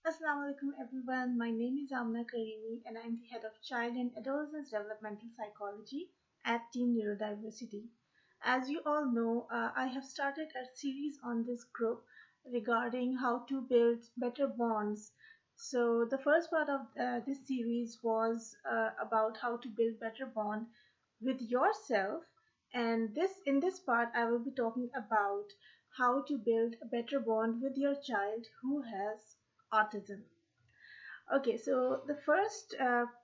Assalamu alaikum everyone. My name is Amna Karimi and I'm the head of Child and Adolescent Developmental Psychology at Team Neurodiversity. As you all know, I have started a series on this group regarding how to build better bonds. So the first part of this series was about how to build better bond with yourself, and this in this part I will be talking about how to build a better bond with your child who has autism. Okay, so the first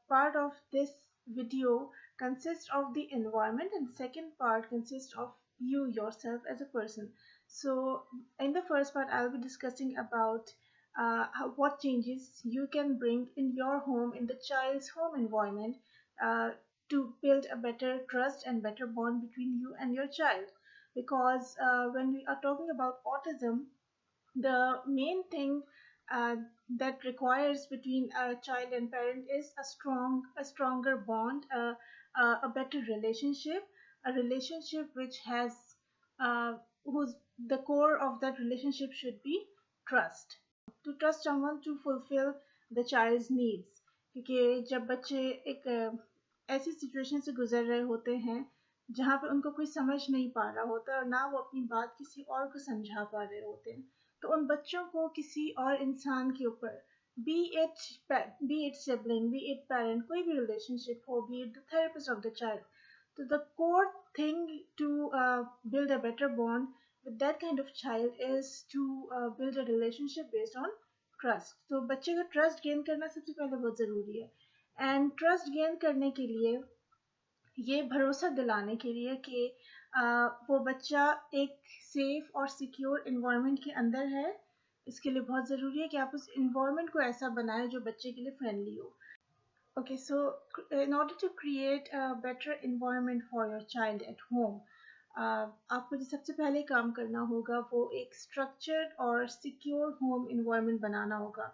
part of this video consists of the environment, and second part consists of you yourself as a person. So in the first part I'll be discussing about what changes you can bring in your home, in the child's home environment, uh, to build a better trust and better bond between you and your child. Because when we are talking about autism, the main thing uh, that requires between a child and parent is a stronger bond, a better relationship, a relationship which has whose the core of that relationship should be trust. To trust someone to fulfill the child's needs, क्योंकि जब बच्चे एक ऐसी situation से गुजर रहे होते हैं जहाँ पे उनको कोई समझ नहीं पा रहा होता और ना वो अपनी बात किसी और को समझा पा रहे होते हैं, तो उन बच्चों को किसी और इंसान के ऊपर, B it be it sibling, B it parent, कोई भी रिलेशनशिप हो, B it the therapist of the child, so the core thing to build a better bond with that kind of child is to build a relationship based on trust. तो बच्चे का trust gain करना सबसे पहले बहुत ज़रूरी है, and trust gain करने के लिए, ये भरोसा दिलाने के लिए कि वो बच्चा एक सेफ और सिक्योर इन्वायरमेंट के अंदर है, इसके लिए बहुत ज़रूरी है कि आप उस इन्वायरमेंट को ऐसा बनाएं जो बच्चे के लिए फ्रेंडली हो. Okay, so in order to create a better environment for your child at home, आपको जो सबसे पहले काम करना होगा वो एक structured और secure home environment बनाना होगा.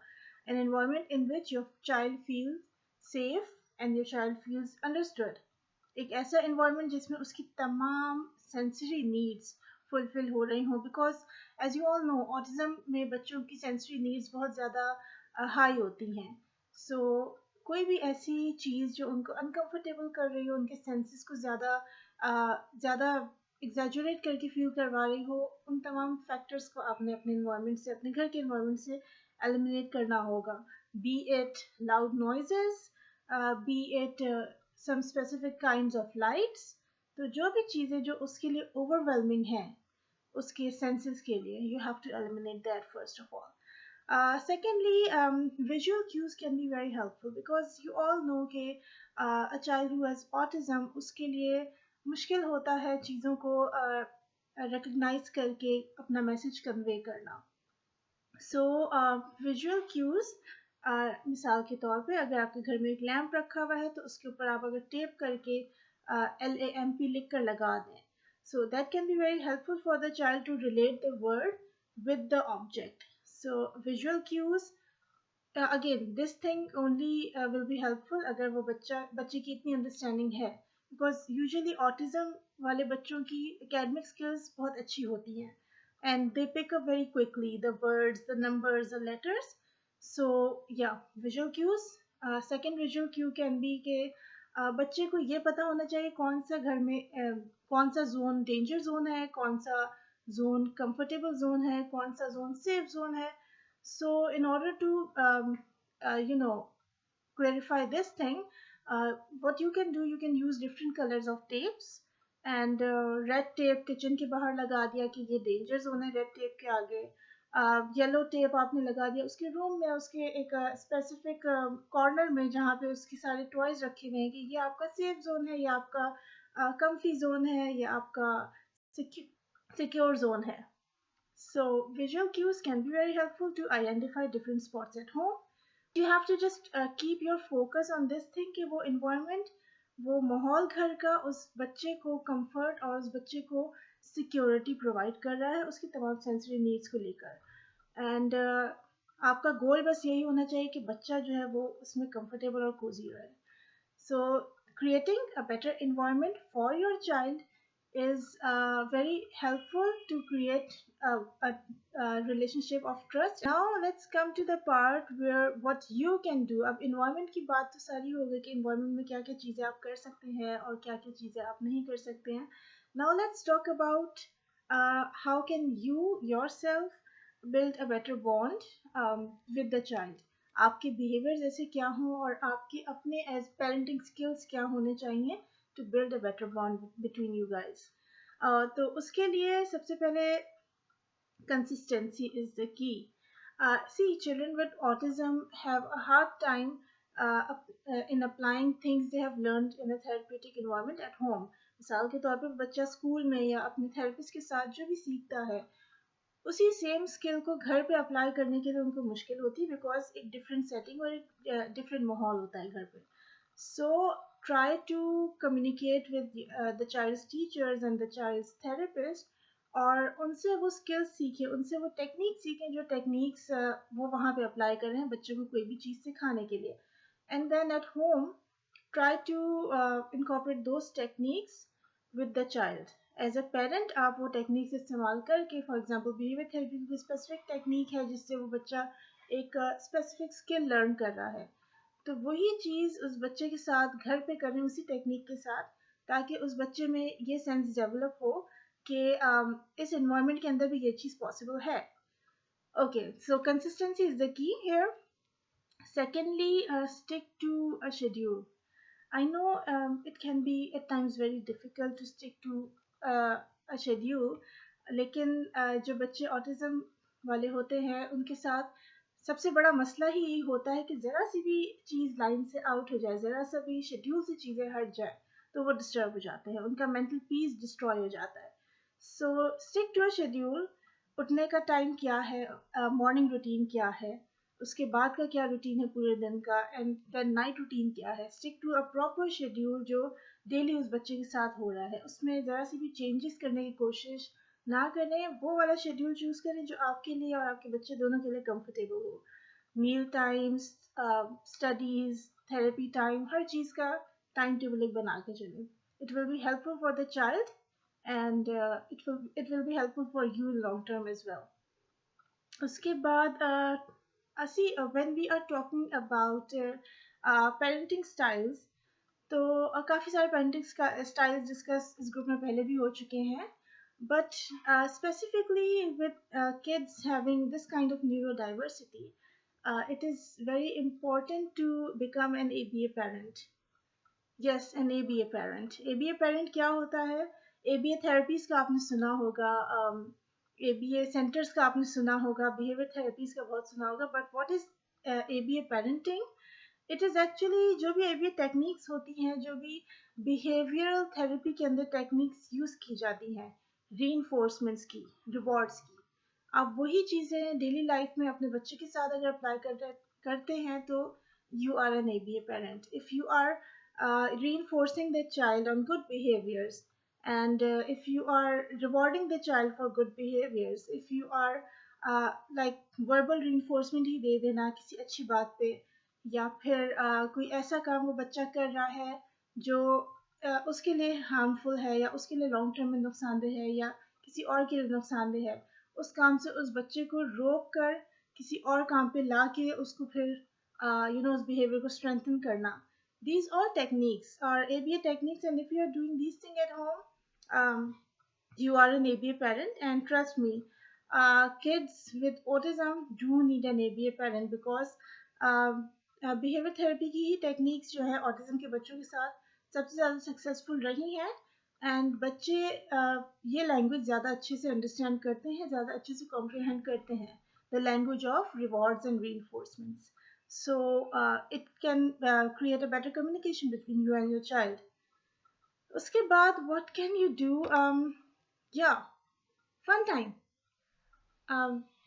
An environment in which your child feels safe and your child feels understood. एक ऐसा environment जिसमें उसकी तमाम sensory needs fulfill हो रही हों, because as you all know autism में बच्चों की sensory needs बहुत ज़्यादा high होती हैं. So कोई भी ऐसी चीज़ जो उनको अनकंफर्टेबल कर रही हो, उनके सेंसेस को ज़्यादा एग्जैजुरेट करके फील करवा रही हो, उन तमाम फैक्टर्स को आपने अपने इन्वायरमेंट से, अपने घर के इन्वायरमेंट से एलिमिनेट करना होगा. Be it loud noises, be it some specific kinds of lights. तो जो भी चीज़ें जो उसके लिए ओवरवेलमिंग है, उसके सेंसेस के लिए, you have to eliminate that first of all. Secondly, visual cues can be very helpful because you all know कि a child who has autism, उसके लिए मुश्किल होता है चीज़ों को recognize करके अपना मैसेज कन्वे करना. So visual cues, मिसाल के तौर पे अगर आपके घर में एक लैंप रखा हुआ है तो उसके ऊपर आप अगर टेप करके LAMP लिख कर लगा दें, so that can be very helpful for the child to relate the word with the object. So visual cues, again this thing only will be helpful अगर वो बच्चे की इतनी अंडरस्टैंडिंग है, because usually autism वाले बच्चों की academic skills बहुत अच्छी होती हैं and they pick up very quickly the words, the numbers, the letters. So yeah, visual cues. Second visual cue can be कि बच्चे को ये पता होना चाहिए कौन सा घर में कौन सा जोन डेंजर जोन है, कौन सा जोन कंफर्टेबल जोन है, कौन सा जोन सेफ जोन है. So in order to you know, clarify this thing, what you can do, you can use different colors of tapes, and red tape kitchen के बाहर लगा दिया कि ये डेंजर जोन है रेड टेप के आगे. येलो टेप आपने लगा दिया उसके रूम में, उसके एक स्पेसिफिक कॉर्नर में जहाँ पे उसके सारे टॉयज रखे हुए हैं कि ये आपका सेफ जोन है, ये आपका कंफी जोन है, ये आपका सिक्योर जोन है. So visual cues can be very helpful to identify different spots at home. You have to just keep your focus on this thing कि वो environment, वो माहौल घर का उस बच्चे को comfort और उस बच्चे को security provide कर रहा है उसकी तमाम sensory needs को लेकर. And आपका गोल बस यही होना चाहिए कि बच्चा जो है वो उसमें comfortable और cozy रहे. So creating a better environment for your child is very helpful to create a relationship of trust. Now let's come to the part where what you can do. अब environment की बात तो सारी हो गई कि environment में क्या क्या चीज़ें आप कर सकते हैं और क्या क्या चीज़ें आप नहीं कर सकते हैं. Now let's talk about how can you yourself build a better bond with the child. आपके behavior जैसे क्या हो और आपके अपने as parenting skills क्या होने चाहिए to build a better bond between you guys. तो उसके लिए सबसे पहले consistency is the key. See, children with autism have a hard time in applying things they have learned in a therapeutic environment at home. मिसाल के तौर पर बच्चा स्कूल में या अपने थेरेपिस्ट के साथ जो भी सीखता है उसी सेम स्किल को घर पे अप्लाई करने के लिए उनको मुश्किल होती है बिकॉज एक डिफरेंट सेटिंग और एक डिफरेंट माहौल होता है घर पे. सो try to communicate with the child's teachers and the child's therapist और उनसे वो स्किल्स सीखें, उनसे वो टेक्निक सीखें जो टेक्निक्स वो वहाँ पे अप्लाई कर रहे हैं बच्चों को कोई भी चीज़ सिखाने के लिए. And then at home try to incorporate those techniques with the child. As a parent आप वो टेक्निक्स इस्तेमाल करके फॉर एग्जांपल बिहेवियर थेरेपी की स्पेसिफिक टेक्निक है जिससे वो बच्चा एक स्पेसिफिक स्किल लर्न कर रहा है तो वही चीज़ उस बच्चे के साथ घर पे करें उसी टेक्निक के साथ ताकि उस बच्चे में ये सेंस डेवलप हो कि इस एनवायरनमेंट के अंदर भी ये चीज़ पॉसिबल है. Okay, so consistency is the key here. Secondly, stick to a schedule. I know it can be at times very difficult to stick to a schedule, लेकिन जो बच्चे ऑटिज्म वाले होते हैं उनके साथ सबसे बड़ा मसला ही यही होता है कि ज़रा सी भी चीज़ लाइन से आउट हो जाए, ज़रा सा भी शेड्यूल से चीज़ें हट जाए तो वो डिस्टर्ब हो जाते हैं, उनका मेंटल पीस डिस्ट्रॉय हो जाता है. So stick to a schedule. उठने का टाइम क्या है, मॉर्निंग रूटीन क्या है, उसके बाद का क्या रूटीन है पूरे दिन का, एंड देन नाइट रूटीन क्या है. Stick to a proper schedule जो डेली उस बच्चे के साथ हो रहा है, उसमें ज़रा सी भी चेंजेस करने की कोशिश ना करें. वो वाला शेड्यूल चूज़ करें जो आपके लिए और आपके बच्चे दोनों के लिए कंफर्टेबल हो. मील टाइम्स, स्टडीज़, थेरेपी टाइम, हर चीज़ का टाइम टेबल एक बना के चलें. It will be helpful for the child and it will be helpful for you in long term as well. उसके बाद see when we are talking about parenting styles तो काफ़ी सारे पेरेंटिंग स्टाइल्स डिस्कस इस ग्रुप में पहले भी हो चुके हैं but specifically with kids having this kind of neurodiversity it is very important to become an ABA parent. Yes, an ABA parent. ABA parent क्या होता है? ABA therapies का आपने सुना होगा, ABA centers का आपने सुना होगा, behavior therapies का बहुत सुना होगा. But what is ABA parenting? It is actually जो भी ABA techniques होती हैं, जो भी behavioral therapy के अंदर techniques use की जाती हैं, reinforcements की, rewards की, आप वही चीज़ें डेली लाइफ में अपने बच्चे के साथ अगर अप्लाई करते हैं तो you are an ABA parent. If you are reinforcing the child on good behaviors and if you are rewarding the child for good behaviors, if you are like verbal reinforcement ही दे देना किसी अच्छी बात पे या फिर कोई ऐसा काम वो बच्चा कर रहा है जो उसके लिए हार्मफुल है या उसके लिए लॉन्ग टर्म में नुकसानदेह है या किसी और के लिए नुकसानदेह है, उस काम से उस बच्चे को रोक कर किसी और काम पे ला के उसको फिर उस behavior को strengthen करना. These all techniques are ABA techniques, and if you are doing these things at home, you are an ABA parent. And trust me, kids with autism do need an ABA parent because behavior therapy की ही techniques जो है autism के बच्चों के साथ सबसे ज़्यादा successful रही हैं. एंड बच्चे ये लैंग्वेज ज़्यादा अच्छे से अंडरस्टैंड करते हैं, ज़्यादा अच्छे से कॉम्प्रिहेंड करते हैं, the language of rewards and reinforcements. So it can create a better communication between you and your child. उसके बाद what can you do? Yeah, fun time.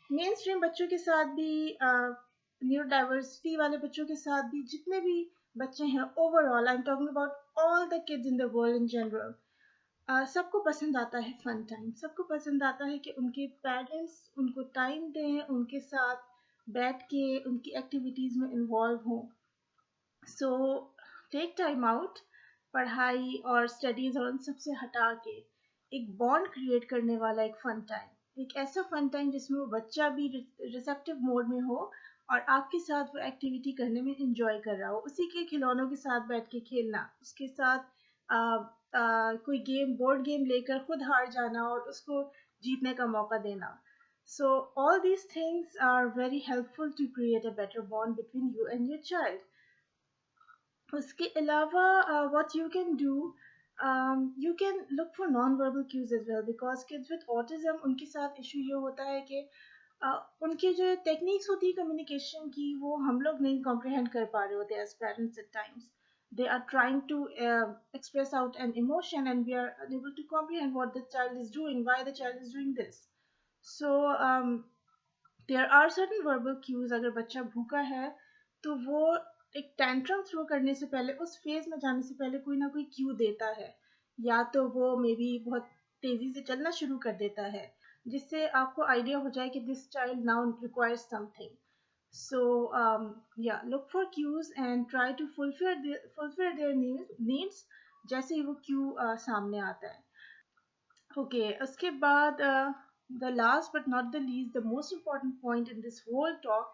Main stream बच्चों के साथ भी न्यूरो डाइवर्सिटी वाले बच्चों के साथ भी जितने भी बच्चे हैं overall, I am talking about all the kids in the world in general, सबको पसंद आता है फन टाइम. सबको पसंद आता है कि उनके पेरेंट्स उनको टाइम दें, उनके साथ बैठ के उनकी एक्टिविटीज़ में इन्वॉल्व हों. सो टेक टाइम आउट, पढ़ाई और स्टडीज़ और उन सबसे हटा के एक बॉन्ड क्रिएट करने वाला एक फन टाइम, एक ऐसा फन टाइम जिसमें वो बच्चा भी रिसेप्टिव मोड में हो और आपके साथ वो एक्टिविटी करने में इंजॉय कर रहा हो, उसी के खिलौनों के साथ बैठ के खेलना, उसके साथ कोई गेम, बोर्ड गेम लेकर खुद हार जाना और उसको जीतने का मौका देना. So all these things are very helpful to create a better bond between you and your child. उसके अलावा what you can do, you can look for non-verbal cues as well, because kids with autism, उनके साथ issue ये होता है कि उनकी जो टेक्निक्स होती है कम्युनिकेशन की, वो हम लोग नहीं कॉम्प्रिहेंड कर पा रहे होते as parents at times. They are trying to express out an emotion and we are unable to comprehend what the child is doing, why the child is doing this. So there are certain verbal cues. अगर बच्चा भूखा है तो वो एक tantrum throw करने से पहले, उस फेज में जाने से पहले कोई ना कोई क्यू देता है. या तो वो मे बी बहुत तेजी से चलना शुरू कर देता है, जिससे आपको आइडिया हो जाए कि this child now requires something. So yeah, look for cues and try to fulfill their needs जैसे ही वो क्यू सामने आता है. Okay, उसके बाद the last but not the least, the most important point in this whole talk,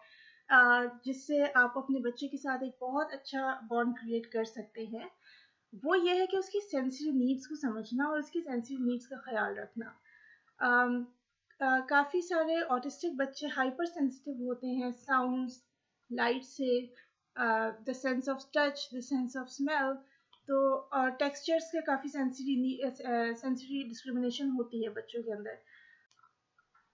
जिससे आप अपने बच्चे के साथ एक बहुत अच्छा बॉन्ड क्रिएट कर सकते हैं, वो ये है कि उसकी सेंसरी नीड्स को समझना और उसकी सेंसरी नीड्स का ख्याल रखना. काफ़ी सारे ऑटिस्टिक बच्चे हाइपर सेंसिटिव होते हैं साउंड्स, लाइट से, the sense of touch, the sense of smell. तो टेक्सचर्स के काफ़ी सेंसरी डिस्क्रिमिनेशन होती है बच्चों के अंदर.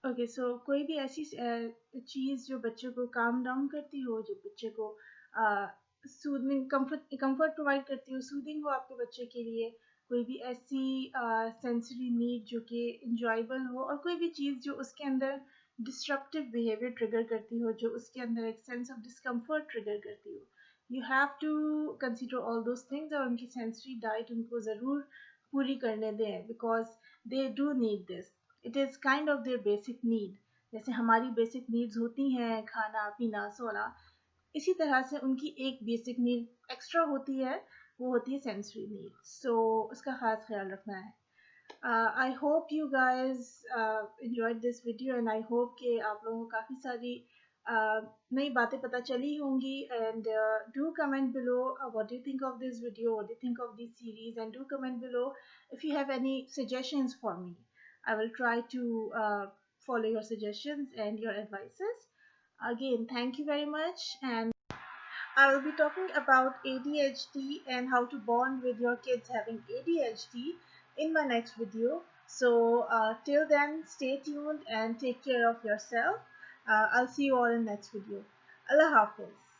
ओके, सो कोई भी ऐसी चीज़ जो बच्चे को काम डाउन करती हो, जो बच्चे को सूदिंग कंफर्ट प्रोवाइड करती हो, सूदिंग हो आपके बच्चे के लिए, कोई भी ऐसी सेंसरी नीड जो कि इंजॉयबल हो, और कोई भी चीज़ जो उसके अंदर डिस्ट्रप्टिव बिहेवियर ट्रिगर करती हो, जो उसके अंदर एक सेंस ऑफ डिस्कम्फर्ट ट्रिगर करती हो, you have to consider all those things और उनकी सेंसरी डाइट उनको ज़रूर पूरी करने दें, because they do need this. It is kind of their basic need. जैसे हमारी बेसिक नीड्स होती हैं खाना पीना सोना, इसी तरह से उनकी एक बेसिक नीड एक्स्ट्रा होती है, वो होती है सेंसरी नीड. सो उसका खास ख्याल रखना है. I hope you guys enjoyed this video and I hope कि आप लोगों को काफ़ी सारी नई बातें पता चली होंगी. And do comment below what do you think of this video, what do you think of this series, and do comment below if you have any suggestions for me. I will try to follow your suggestions and your advices. Again, thank you very much, and I will be talking about ADHD and how to bond with your kids having ADHD in my next video. So till then, stay tuned and take care of yourself. I'll see you all in next video. Allah Hafiz.